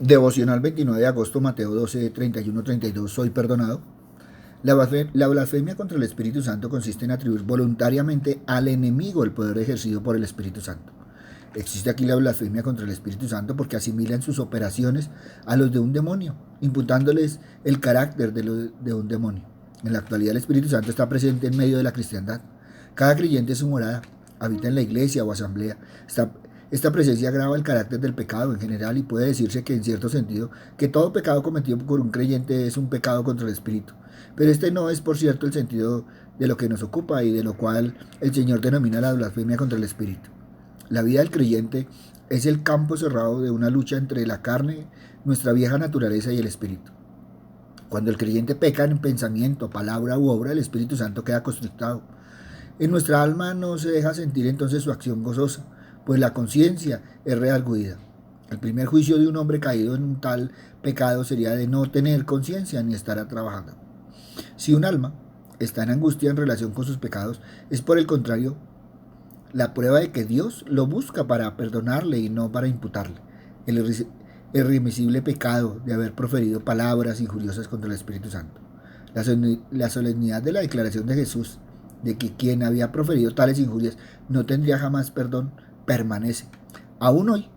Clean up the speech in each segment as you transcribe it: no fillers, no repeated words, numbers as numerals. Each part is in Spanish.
Devocional 29 de agosto, Mateo 12, 31-32, soy perdonado. La blasfemia contra el Espíritu Santo consiste en atribuir voluntariamente al enemigo el poder ejercido por el Espíritu Santo. Existe aquí la blasfemia contra el Espíritu Santo porque asimilan sus operaciones a los de un demonio, imputándoles el carácter de un demonio. En la actualidad el Espíritu Santo está presente en medio de la cristiandad. Cada creyente es su morada, habita en la iglesia o asamblea. Esta presencia agrava el carácter del pecado en general y puede decirse que en cierto sentido que todo pecado cometido por un creyente es un pecado contra el Espíritu. Pero este no es, por cierto, el sentido de lo que nos ocupa y de lo cual el Señor denomina la blasfemia contra el Espíritu. La vida del creyente es el campo cerrado de una lucha entre la carne, nuestra vieja naturaleza y el Espíritu. Cuando el creyente peca en pensamiento, palabra u obra, el Espíritu Santo queda constrictado. En nuestra alma no se deja sentir entonces su acción gozosa, pues la conciencia es redargüida. El primer juicio de un hombre caído en un tal pecado sería de no tener conciencia ni estar trabajando. Si un alma está en angustia en relación con sus pecados, es por el contrario la prueba de que Dios lo busca para perdonarle y no para imputarle el irremisible pecado de haber proferido palabras injuriosas contra el Espíritu Santo. La solemnidad de la declaración de Jesús de que quien había proferido tales injurias no tendría jamás perdón permanece. Aún hoy,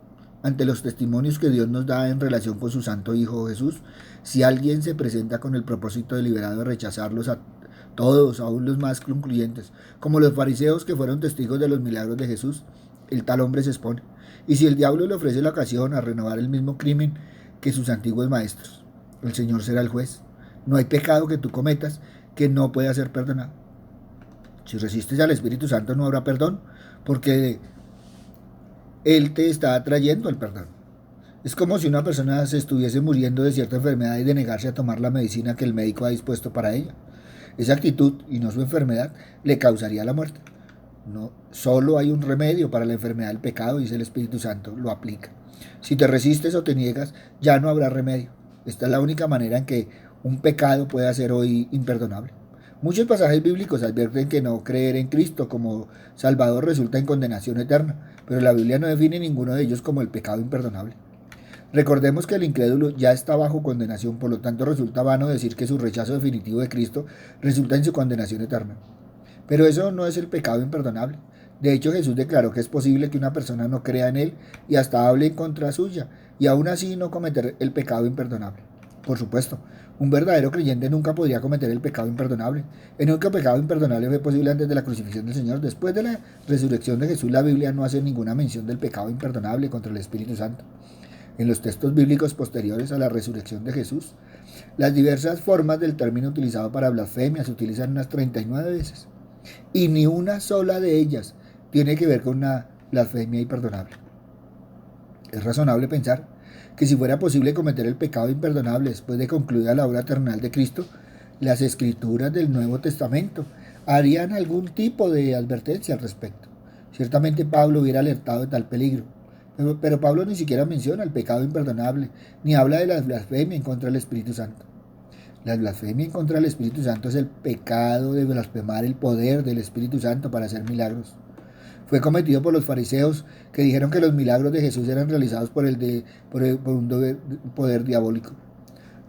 ante los testimonios que Dios nos da en relación con su Santo Hijo Jesús, si alguien se presenta con el propósito deliberado de rechazarlos a todos, aún los más concluyentes, como los fariseos que fueron testigos de los milagros de Jesús, el tal hombre se expone. Y si el diablo le ofrece la ocasión a renovar el mismo crimen que sus antiguos maestros, el Señor será el juez. No hay pecado que tú cometas que no pueda ser perdonado. Si resistes al Espíritu Santo no habrá perdón, porque Él te está atrayendo al perdón. Es como si una persona se estuviese muriendo de cierta enfermedad y de negarse a tomar la medicina que el médico ha dispuesto para ella. Esa actitud, y no su enfermedad, le causaría la muerte. No, solo hay un remedio para la enfermedad del pecado y es el Espíritu Santo, lo aplica. Si te resistes o te niegas, ya no habrá remedio. Esta es la única manera en que un pecado pueda ser hoy imperdonable. Muchos pasajes bíblicos advierten que no creer en Cristo como Salvador resulta en condenación eterna, pero la Biblia no define ninguno de ellos como el pecado imperdonable. Recordemos que el incrédulo ya está bajo condenación, por lo tanto resulta vano decir que su rechazo definitivo de Cristo resulta en su condenación eterna. Pero eso no es el pecado imperdonable. De hecho, Jesús declaró que es posible que una persona no crea en Él y hasta hable en contra suya, y aún así no cometer el pecado imperdonable. Por supuesto, un verdadero creyente nunca podría cometer el pecado imperdonable. El único pecado imperdonable fue posible antes de la crucifixión del Señor. Después de la resurrección de Jesús, la Biblia no hace ninguna mención del pecado imperdonable contra el Espíritu Santo. En los textos bíblicos posteriores a la resurrección de Jesús, las diversas formas del término utilizado para blasfemia se utilizan unas 39 veces, y ni una sola de ellas tiene que ver con una blasfemia imperdonable. Es razonable pensar que si fuera posible cometer el pecado imperdonable después de concluida la obra terrenal de Cristo, las escrituras del Nuevo Testamento harían algún tipo de advertencia al respecto. Ciertamente Pablo hubiera alertado de tal peligro, pero Pablo ni siquiera menciona el pecado imperdonable, ni habla de la blasfemia en contra del Espíritu Santo. La blasfemia en contra del Espíritu Santo es el pecado de blasfemar el poder del Espíritu Santo para hacer milagros. Fue cometido por los fariseos que dijeron que los milagros de Jesús eran realizados por un poder diabólico.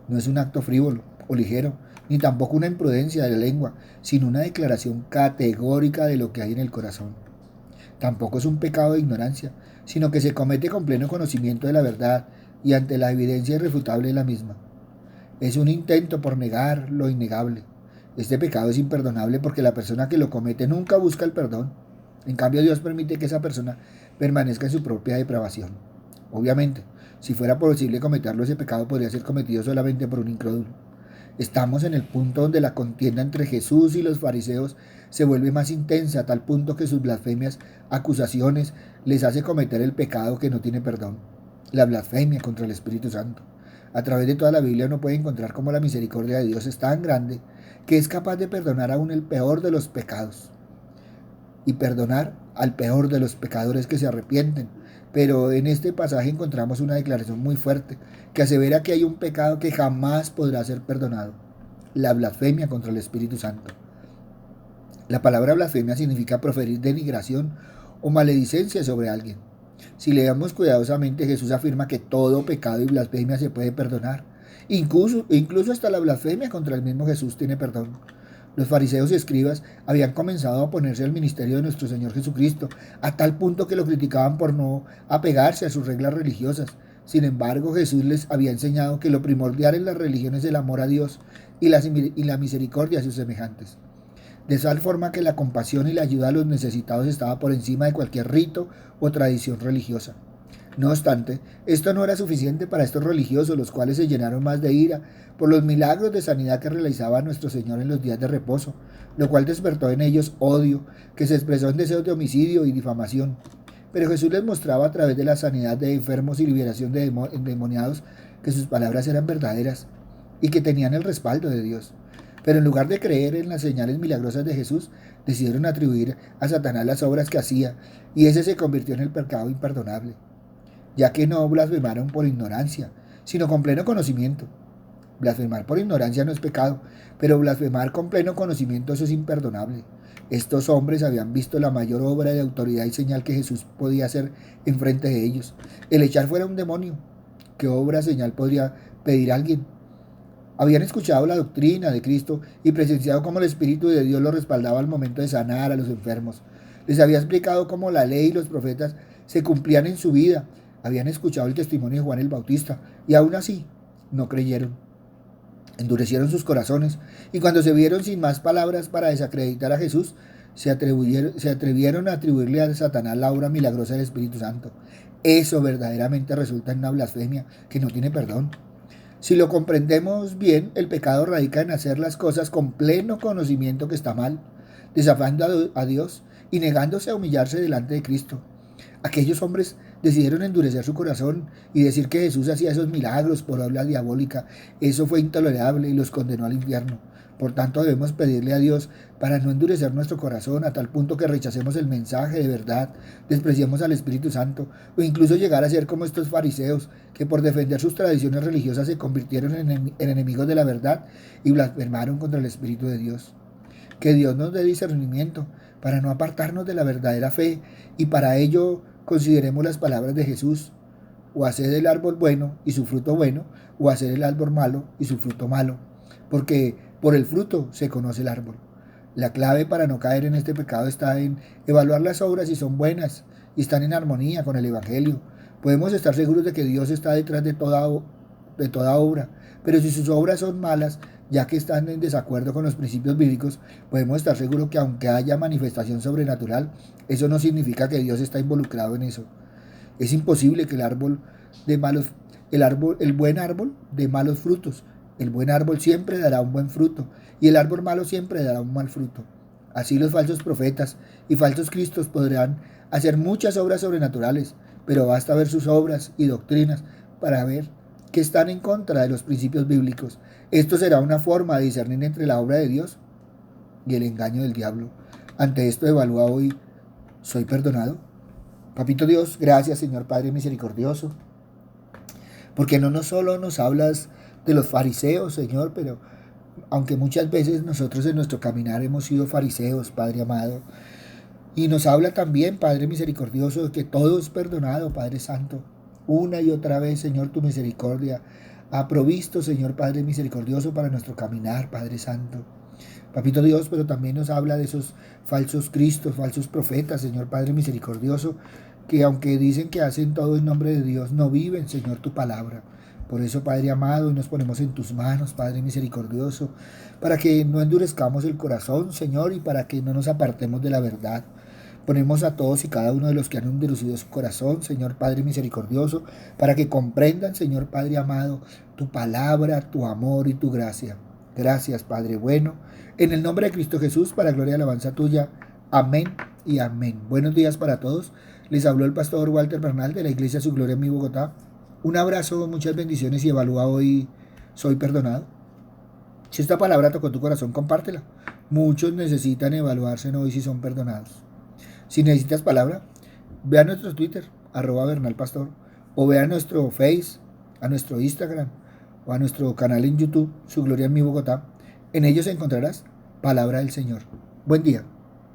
No es un acto frívolo o ligero, ni tampoco una imprudencia de la lengua, sino una declaración categórica de lo que hay en el corazón. Tampoco es un pecado de ignorancia, sino que se comete con pleno conocimiento de la verdad y ante la evidencia irrefutable de la misma. Es un intento por negar lo innegable. Este pecado es imperdonable porque la persona que lo comete nunca busca el perdón. En cambio, Dios permite que esa persona permanezca en su propia depravación. Obviamente, si fuera posible cometerlo, ese pecado podría ser cometido solamente por un incrédulo. Estamos en el punto donde la contienda entre Jesús y los fariseos se vuelve más intensa, a tal punto que sus blasfemias, acusaciones, les hace cometer el pecado que no tiene perdón, la blasfemia contra el Espíritu Santo. A través de toda la Biblia uno puede encontrar cómo la misericordia de Dios es tan grande que es capaz de perdonar aún el peor de los pecados y perdonar al peor de los pecadores que se arrepienten. Pero en este pasaje encontramos una declaración muy fuerte que asevera que hay un pecado que jamás podrá ser perdonado: la blasfemia contra el Espíritu Santo. La palabra blasfemia significa proferir denigración o maledicencia sobre alguien. Si leemos cuidadosamente, Jesús afirma que todo pecado y blasfemia se puede perdonar. Incluso hasta la blasfemia contra el mismo Jesús tiene perdón. Los fariseos y escribas habían comenzado a oponerse al ministerio de nuestro Señor Jesucristo, a tal punto que lo criticaban por no apegarse a sus reglas religiosas. Sin embargo, Jesús les había enseñado que lo primordial en las religiones es el amor a Dios y la misericordia a sus semejantes. De tal forma que la compasión y la ayuda a los necesitados estaba por encima de cualquier rito o tradición religiosa. No obstante, esto no era suficiente para estos religiosos, los cuales se llenaron más de ira por los milagros de sanidad que realizaba nuestro Señor en los días de reposo, lo cual despertó en ellos odio, que se expresó en deseos de homicidio y difamación. Pero Jesús les mostraba a través de la sanidad de enfermos y liberación de endemoniados que sus palabras eran verdaderas y que tenían el respaldo de Dios. Pero en lugar de creer en las señales milagrosas de Jesús, decidieron atribuir a Satanás las obras que hacía, y ese se convirtió en el pecado imperdonable, ya que no blasfemaron por ignorancia, sino con pleno conocimiento. Blasfemar por ignorancia no es pecado, pero blasfemar con pleno conocimiento, eso es imperdonable. Estos hombres habían visto la mayor obra de autoridad y señal que Jesús podía hacer en frente de ellos: el echar fuera un demonio. ¿Qué obra señal podría pedir alguien? Habían escuchado la doctrina de Cristo y presenciado cómo el Espíritu de Dios los respaldaba al momento de sanar a los enfermos. Les había explicado cómo la ley y los profetas se cumplían en su vida. Habían escuchado el testimonio de Juan el Bautista y aún así no creyeron. Endurecieron sus corazones y cuando se vieron sin más palabras para desacreditar a Jesús, se atrevieron a atribuirle a Satanás la obra milagrosa del Espíritu Santo. Eso verdaderamente resulta en una blasfemia que no tiene perdón. Si lo comprendemos bien, el pecado radica en hacer las cosas con pleno conocimiento que está mal, desafiando a Dios y negándose a humillarse delante de Cristo. Aquellos hombres decidieron endurecer su corazón y decir que Jesús hacía esos milagros por obra diabólica. Eso fue intolerable y los condenó al infierno. Por tanto, debemos pedirle a Dios para no endurecer nuestro corazón a tal punto que rechacemos el mensaje de verdad, despreciemos al Espíritu Santo o incluso llegar a ser como estos fariseos que por defender sus tradiciones religiosas se convirtieron en enemigos de la verdad y blasfemaron contra el Espíritu de Dios. Que Dios nos dé discernimiento para no apartarnos de la verdadera fe y para ello consideremos las palabras de Jesús: o hacer el árbol bueno y su fruto bueno, o hacer el árbol malo y su fruto malo, porque por el fruto se conoce el árbol. La clave para no caer en este pecado está en evaluar las obras si son buenas y están en armonía con el Evangelio. Podemos estar seguros de que Dios está detrás de toda obra, pero si sus obras son malas, ya que están en desacuerdo con los principios bíblicos, podemos estar seguros que aunque haya manifestación sobrenatural, eso no significa que Dios está involucrado en eso. Es imposible que el buen árbol dé malos frutos. El buen árbol siempre dará un buen fruto y el árbol malo siempre dará un mal fruto. Así los falsos profetas y falsos cristos podrán hacer muchas obras sobrenaturales, pero basta ver sus obras y doctrinas para ver que están en contra de los principios bíblicos. Esto será una forma de discernir entre la obra de Dios y el engaño del diablo. Ante esto evalúa hoy: ¿soy perdonado? Papito Dios, gracias, Señor Padre misericordioso, porque no solo nos hablas de los fariseos, Señor, pero aunque muchas veces nosotros en nuestro caminar hemos sido fariseos, Padre amado, y nos habla también, Padre misericordioso, de que todo es perdonado, Padre Santo. Una y otra vez, Señor, tu misericordia ha provisto, Señor Padre misericordioso, para nuestro caminar, Padre Santo. Papito Dios, pero también nos habla de esos falsos cristos, falsos profetas, Señor Padre misericordioso, que aunque dicen que hacen todo en nombre de Dios, no viven, Señor, tu palabra. Por eso, Padre amado, nos ponemos en tus manos, Padre misericordioso, para que no endurezcamos el corazón, Señor, y para que no nos apartemos de la verdad. Ponemos a todos y cada uno de los que han endurecido su corazón, Señor Padre misericordioso, para que comprendan, Señor Padre amado, tu palabra, tu amor y tu gracia. Gracias, Padre bueno. En el nombre de Cristo Jesús, para gloria y alabanza tuya. Amén y amén. Buenos días para todos. Les habló el pastor Walter Bernal de la Iglesia Su Gloria en mi Bogotá. Un abrazo, muchas bendiciones y evalúa hoy: ¿soy perdonado? Si esta palabra tocó tu corazón, compártela. Muchos necesitan evaluarse hoy si son perdonados. Si necesitas palabra, ve a nuestro Twitter, @bernalpastor, o ve a nuestro Face, a nuestro Instagram, o a nuestro canal en YouTube, Su Gloria en mi Bogotá. En ellos encontrarás palabra del Señor. Buen día.